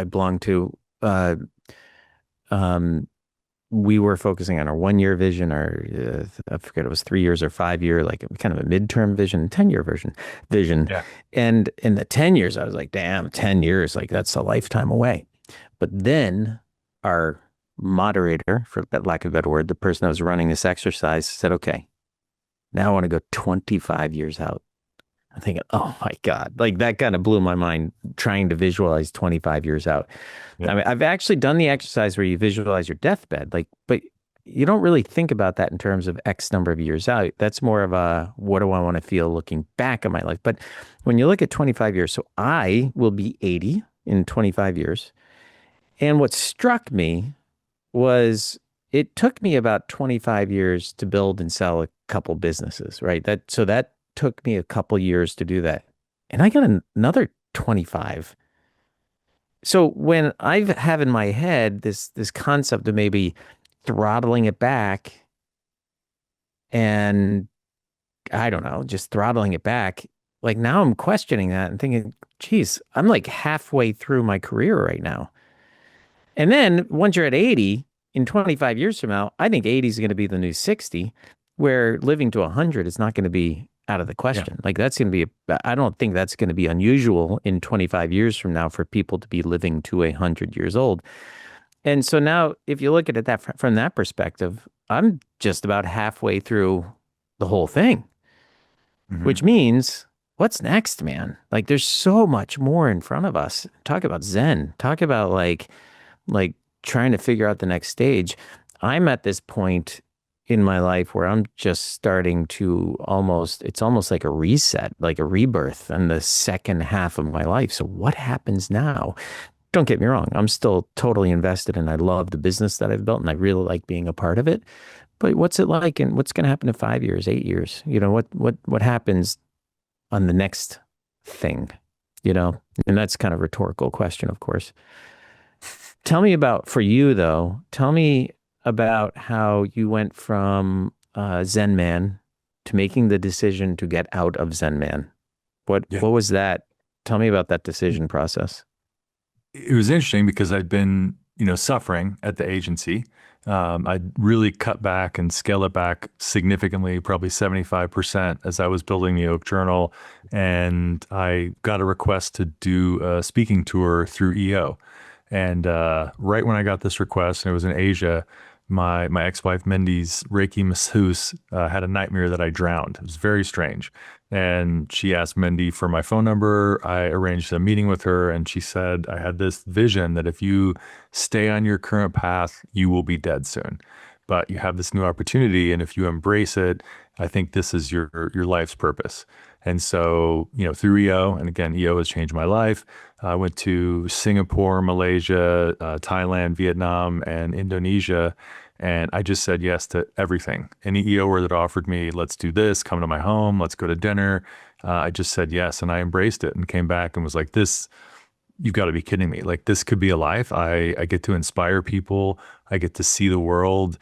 belonged to, um, we were focusing on our 1 year vision, our I forget, it was 3 years or 5 year, like kind of a midterm vision, 10 year vision. Yeah. And in the 10 years, I was like, damn, 10 years, like that's a lifetime away. But then our moderator, for lack of a better word, the person that was running this exercise said, okay, now I want to go 25 years out. I'm thinking, oh my God, like that kind of blew my mind trying to visualize 25 years out. Yeah. I mean, I've actually done the exercise where you visualize your deathbed, like, but you don't really think about that in terms of X number of years out. That's more of a, what do I want to feel looking back at my life? But when you look at 25 years, so I will be 80 in 25 years. And what struck me was it took me about 25 years to build and sell a couple businesses, right? That took me a couple years to do that. And I got another 25. So when I have in my head this concept of maybe throttling it back and I don't know, just throttling it back, like now I'm questioning that and thinking, geez, I'm like halfway through my career right now. And then once you're at 80, in 25 years from now, I think 80 is going to be the new 60, where living to 100 is not going to be out of the Yeah. question. Like that's going to be, I don't think that's going to be unusual in 25 years from now for people to be living to 100 years old. And so now, if you look at it from that perspective, I'm just about halfway through the whole thing, Hmm. which means what's next, man? Like there's so much more in front of us. Talk about Zen. Talk about like trying to figure out the next stage. I'm at this point in my life where I'm just starting to it's almost like a reset, like a rebirth in the second half of my life. So what happens now? Don't get me wrong, I'm still totally invested and I love the business that I've built and I really like being a part of it. But what's it like and what's going to happen in 5 years, 8 years? What happens on the next thing, you know? And that's kind of a rhetorical question, of course. Tell me about, for you though, tell me about how you went from Zen Man to making the decision to get out of Zen Man. Yeah. What was that? Tell me about that decision process. It was interesting because I'd been, suffering at the agency. I'd really cut back and scale it back significantly, probably 75% as I was building the Oak Journal. And I got a request to do a speaking tour through EO. And right when I got this request, and it was in Asia, my ex-wife Mindy's Reiki masseuse had a nightmare that I drowned. It was very strange. And she asked Mindy for my phone number. I arranged a meeting with her, and she said, I had this vision that if you stay on your current path, you will be dead soon. But you have this new opportunity, and if you embrace it, I think this is your life's purpose. And so, through EO, and again, EO has changed my life. I went to Singapore, Malaysia, Thailand, Vietnam, and Indonesia. And I just said yes to everything. Any EOer that offered me, let's do this, come to my home, let's go to dinner. I just said yes. And I embraced it and came back and was like, this, you've got to be kidding me. Like, this could be a life. I get to inspire people. I get to see the world.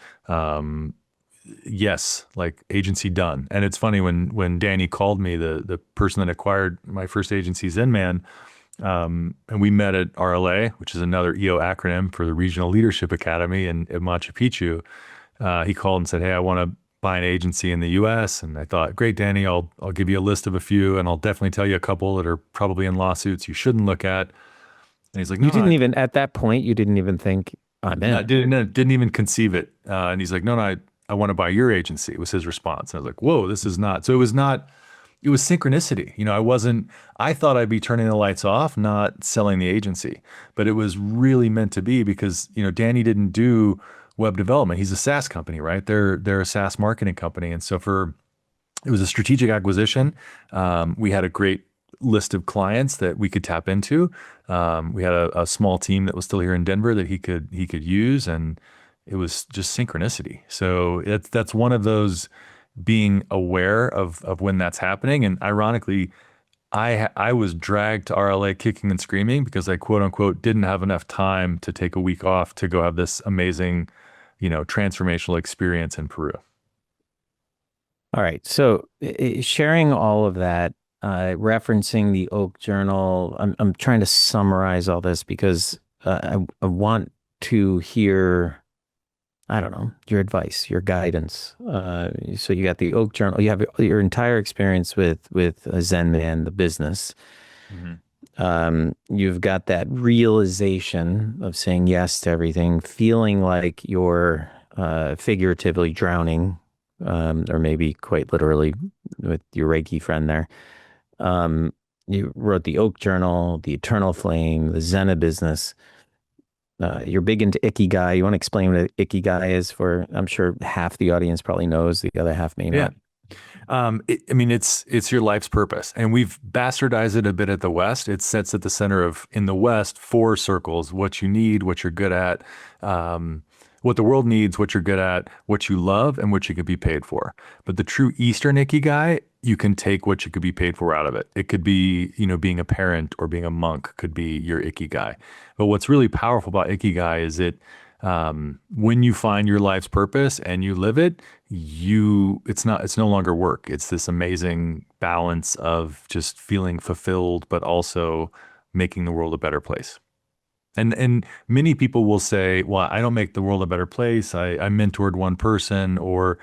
Yes, like agency done. And it's funny when Danny called me, the person that acquired my first agency, Zenman, and we met at RLA, which is another EO acronym for the Regional Leadership Academy in Machu Picchu. He called and said, "Hey, I want to buy an agency in the U.S." And I thought, "Great, Danny, I'll give you a list of a few, and I'll definitely tell you a couple that are probably in lawsuits you shouldn't look at." And he's like, You "No, no, didn't even, at that point, you didn't even think, I'm no, I in. didn't, no, didn't even conceive it." And he's like, "No, no, I want to buy your agency," was his response. And I was like, "Whoa, this is not." So it was not. It was synchronicity. I thought I'd be turning the lights off, not selling the agency, but it was really meant to be because, Danny didn't do web development. He's a SaaS company, right? They're a SaaS marketing company. And so it was a strategic acquisition. We had a great list of clients that we could tap into. We had a small team that was still here in Denver that he could use. And it was just synchronicity. So that's one of those being aware of when that's happening. And ironically, I was dragged to RLA kicking and screaming because I quote unquote didn't have enough time to take a week off to go have this amazing, transformational experience in Peru. All right. So sharing all of that, referencing the Oak Journal, I'm trying to summarize all this because I want to hear, I don't know, your advice, your guidance. So you got the Oak Journal, you have your entire experience with Zen Man, the business. Hmm. You've got that realization of saying yes to everything, feeling like you're figuratively drowning, or maybe quite literally with your Reiki friend there. You wrote the Oak Journal, the Eternal Flame, the Zen business. You're big into Ikigai. You want to explain what Ikigai is for, I'm sure half the audience probably knows, the other half may Yeah. not. It's your life's purpose, and we've bastardized it a bit at the West. It sits at the center of, in the West, four circles: what you need, what you're good at, what the world needs, what you're good at, what you love, and what you could be paid for. But the true Eastern Ikigai, you can take what you could be paid for out of it. It could be, being a parent or being a monk could be your Ikigai. But what's really powerful about Ikigai is when you find your life's purpose and you live it, it's no longer work. It's this amazing balance of just feeling fulfilled, but also making the world a better place. And many people will say, well, I don't make the world a better place. I mentored one person, or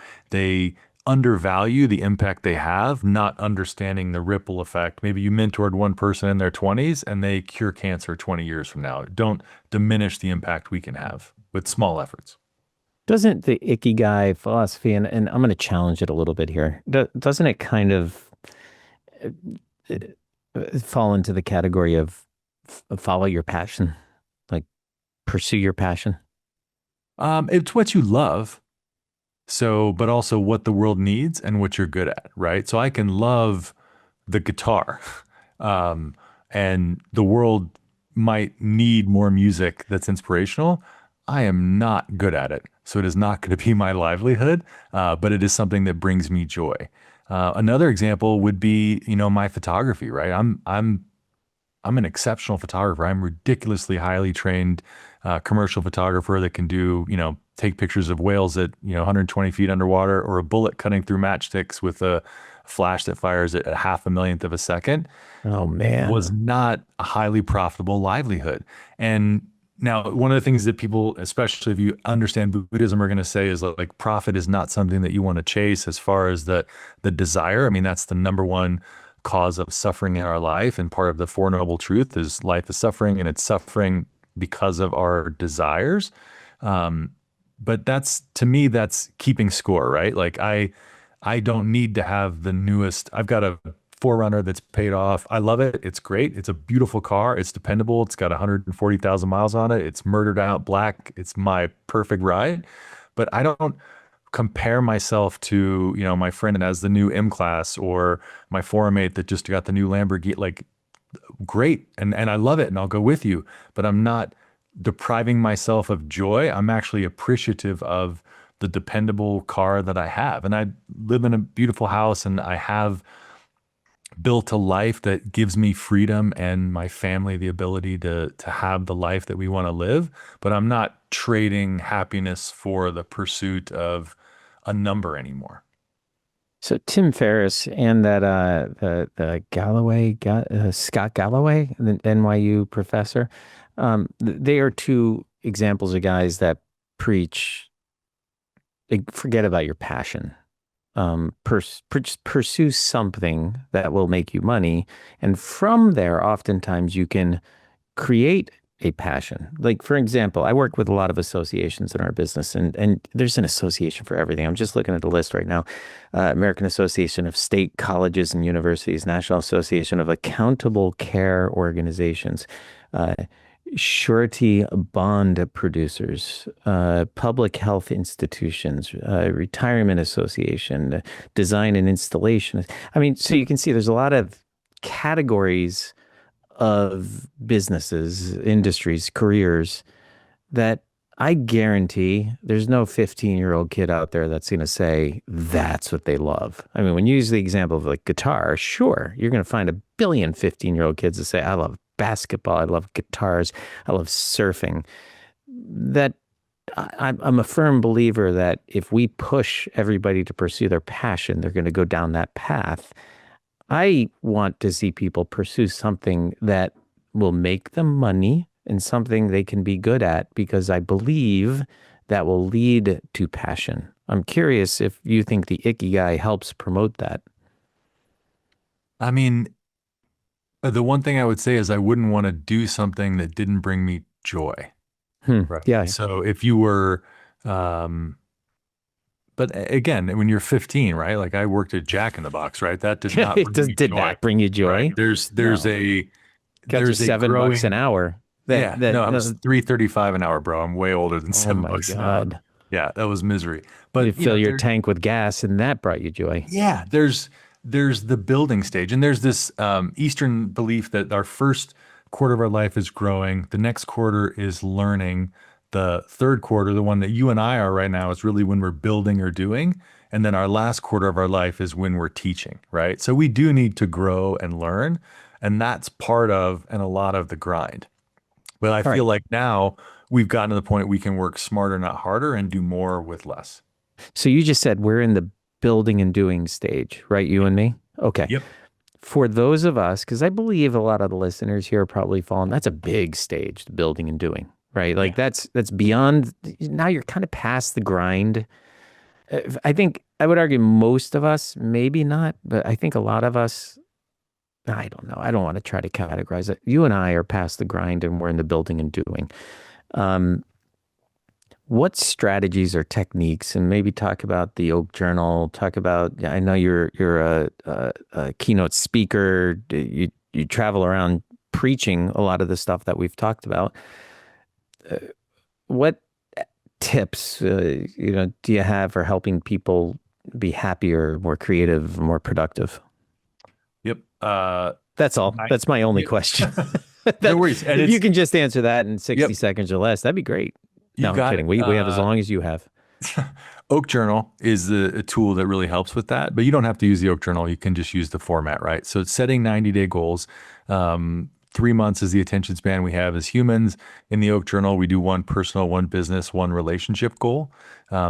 undervalue the impact they have, not understanding the ripple effect. Maybe you mentored one person in their 20s and they cure cancer 20 years from now. Don't diminish the impact we can have with small efforts. Doesn't the Ikigai philosophy, and I'm going to challenge it a little bit here, doesn't it kind of uh, fall into the category of follow your passion, like pursue your passion? It's what you love. So, but also what the world needs and what you're good at, right? So I can love the guitar, um, and the world might need more music that's inspirational. I am not good at it, so it is not going to be my livelihood, but it is something that brings me joy. Another example would be, my photography, right? I'm an exceptional photographer. I'm ridiculously highly trained commercial photographer that can do, take pictures of whales at, 120 feet underwater, or a bullet cutting through matchsticks with a flash that fires at a half a millionth of a second. Oh man. Was not a highly profitable livelihood. And now, one of the things that people, especially if you understand Buddhism, are going to say is like profit is not something that you want to chase as far as the desire. I mean, that's the number one cause of suffering in our life. And part of the Four Noble Truth is life is suffering, and it's suffering because of our desires. Um, but that's, to me, that's keeping score, right? Like I don't need to have the newest. I've got a Forerunner that's paid off. I love it. It's great. It's a beautiful car. It's dependable. It's got 140,000 miles on it. It's murdered out black. It's my perfect ride. But I don't compare myself to, my friend that has the new M class, or my forum mate that just got the new Lamborghini. Like, great. And I love it and I'll go with you, but I'm not depriving myself of joy. I'm actually appreciative of the dependable car that I have. And I live in a beautiful house, and I have built a life that gives me freedom and my family the ability to have the life that we want to live. But I'm not trading happiness for the pursuit of a number anymore. So Tim Ferriss and that the Scott Galloway, the NYU professor, they are two examples of guys that preach, like, forget about your passion. Pursue something that will make you money, and from there, oftentimes you can create a passion. Like, for example, I work with a lot of associations in our business, and there's an association for everything. I'm just looking at the list right now. American Association of State Colleges and Universities, National Association of Accountable Care Organizations, uh, surety bond producers, public health institutions, retirement association, design and installation. I mean, so you can see there's a lot of categories of businesses, industries, careers that I guarantee there's no 15-year-old kid out there that's going to say that's what they love. I mean, when you use the example of like guitar, sure, you're going to find a billion 15-year-old kids that say, I love basketball, I love guitars, I love surfing. That I'm a firm believer that if we push everybody to pursue their passion, they're going to go down that path. I want to see people pursue something that will make them money and something they can be good at, because I believe that will lead to passion. I'm curious if you think the Ikigai helps promote that. I mean, the one thing I would say is I wouldn't want to do something that didn't bring me joy. Right. Yeah. So if you were, um, but again, when you're 15, right? Like I worked at Jack in the Box, right? That did not It bring does me did joy, not bring you right? joy. There's No. a Got you there's a $7 an growing, hour. That yeah. that No, I was 335 an hour, bro. I'm way older than oh seven my bucks an hour. God. Yeah, that was misery. You But fill your tank with gas and that brought you joy. yeah, there's the building stage, and there's this Eastern belief that our first quarter of our life is growing, the next quarter is learning, the third quarter, the one that you and I are right now, is really when we're building or doing, and then our last quarter of our life is when we're teaching, right? So we do need to grow and learn, and that's part of and a lot of the grind. But I All feel right. like now we've gotten to the point we can work smarter, not harder, and do more with less. So you just said we're in the building and doing stage, right? You and me? Okay. Yep. For those of us, because I believe a lot of the listeners here are probably falling, that's a big stage, the building and doing, right? Like Yeah. that's beyond, now you're kind of past the grind. I think I would argue most of us, maybe not, but I think a lot of us, I don't know. I don't want to try to categorize it. You and I are past the grind and we're in the building and doing. Um, what strategies or techniques, and maybe talk about the Oak Journal, talk about, I know you're a keynote speaker, you travel around preaching a lot of the stuff that we've talked about. Uh, what tips, do you have for helping people be happier, more creative, more productive? Yep. That's all. I, That's my only yeah. question. No That, worries. And if you it's, can just answer that in 60 yep, seconds or less, that'd be great. you No, I'm got kidding. it. We have as long as you have. Oak Journal is a tool that really helps with that, but you don't have to use the Oak Journal. You can just use the format, right? So it's setting 90-day goals. 3 months is the attention span we have as humans. In the Oak Journal, we do one personal, one business, one relationship goal.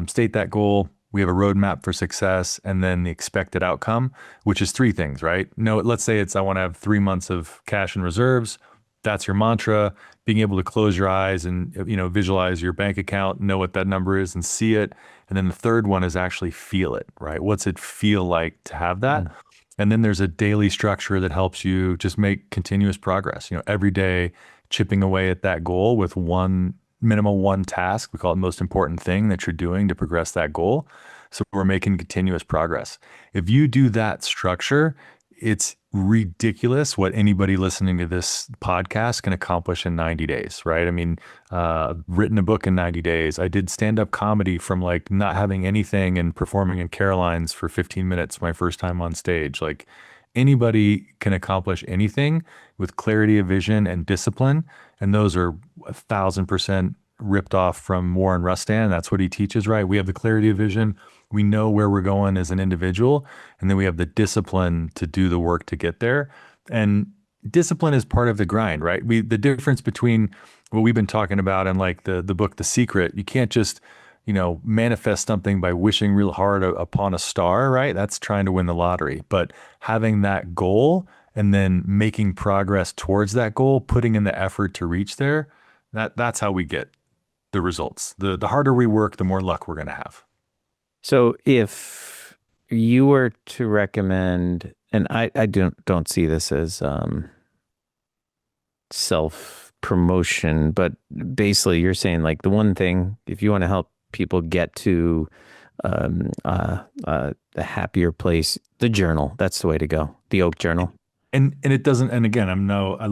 State that goal. We have a roadmap for success and then the expected outcome, which is three things, right? No, let's say it's I want to have 3 months of cash and reserves. That's your mantra. Being able to close your eyes and visualize your bank account, know what that number is and see it. And then the third one is actually feel it, right? What's it feel like to have that? Mm. And then there's a daily structure that helps you just make continuous progress. Every day chipping away at that goal with one task. We call it most important thing that you're doing to progress that goal. So we're making continuous progress. If you do that structure, it's ridiculous what anybody listening to this podcast can accomplish in 90 days, right? I mean, written a book in 90 days. I did stand-up comedy from like not having anything and performing in Caroline's for 15 minutes my first time on stage. Like anybody can accomplish anything with clarity of vision and discipline. And those are 1,000% ripped off from Warren Rustan. That's what he teaches, right? We have the clarity of vision. We know where we're going as an individual, and then we have the discipline to do the work to get there. And discipline is part of the grind, right? The difference between what we've been talking about and like the book, The Secret, you can't just, manifest something by wishing real hard upon a star, right? That's trying to win the lottery. But having that goal and then making progress towards that goal, putting in the effort to reach there, that's how we get the results. The harder we work, the more luck we're going to have. So if you were to recommend, and I don't see this as self promotion, but basically you're saying like the one thing, if you want to help people get to the happier place, the journal, that's the way to go. The Oak Journal. And it doesn't, and again,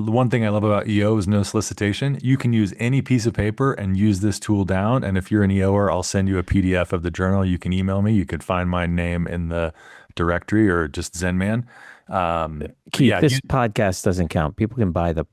one thing I love about EO is no solicitation. You can use any piece of paper and use this tool down. And if you're an EOer, I'll send you a PDF of the journal. You can email me. You could find my name in the directory or just Zenman. Keith, this podcast doesn't count. People can buy the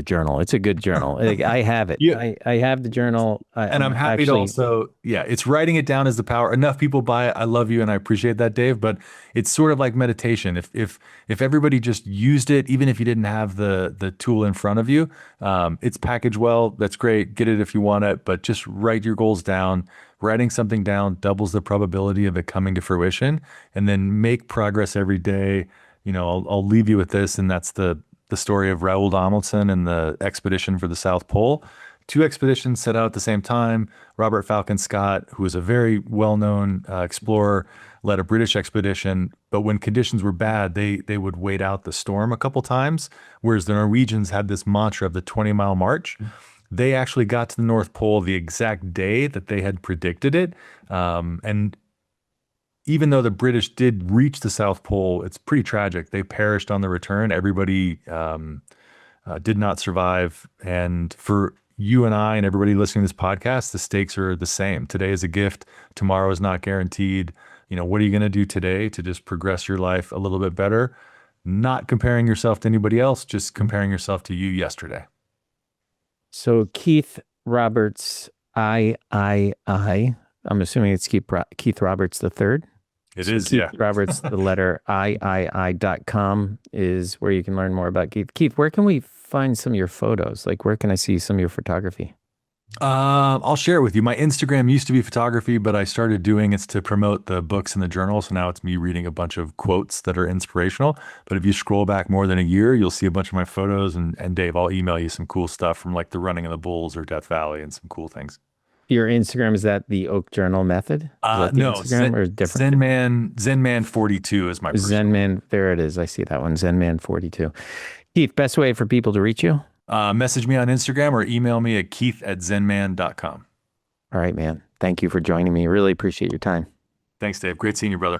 journal. It's a good journal. I have it. Yeah. I have the journal. And I'm happy to also, it's writing it down as the power. Enough people buy it. I love you and I appreciate that, Dave. But it's sort of like meditation. If everybody just used it, even if you didn't have the tool in front of you, it's packaged well. That's great. Get it if you want it. But just write your goals down. Writing something down doubles the probability of it coming to fruition. And then make progress every day. I'll leave you with this, and that's the story of Raoul Donaldson and the expedition for the South Pole. Two expeditions set out at the same time. Robert Falcon Scott, who was a very well-known explorer, led a British expedition. But when conditions were bad, they would wait out the storm a couple times, whereas the Norwegians had this mantra of the 20-mile march. They actually got to the North Pole the exact day that they had predicted it. And even though the British did reach the South Pole, it's pretty tragic. They perished on the return. Everybody did not survive. And for you and I and everybody listening to this podcast, the stakes are the same. Today is a gift. Tomorrow is not guaranteed. What are you going to do today to just progress your life a little bit better? Not comparing yourself to anybody else, just comparing yourself to you yesterday. So Keith Roberts, I'm assuming it's Keith Roberts the third. It is, Keith yeah. Roberts, the letter III.com is where you can learn more about Keith. Keith, where can we find some of your photos? Like, where can I see some of your photography? I'll share it with you. My Instagram used to be photography, but I started doing it to promote the books and the journal. So now it's me reading a bunch of quotes that are inspirational. But if you scroll back more than a year, you'll see a bunch of my photos. And Dave, I'll email you some cool stuff from like the running of the bulls or Death Valley and some cool things. Your Instagram, is that the Oak Journal method? Is that the No, Instagram or different? Zenman 42 is my personal. Zenman, there it is. I see that one. Zenman 42. Keith, best way for people to reach you? Message me on Instagram or email me at keith@zenman.com. All right, man. Thank you for joining me. Really appreciate your time. Thanks, Dave. Great seeing you, brother.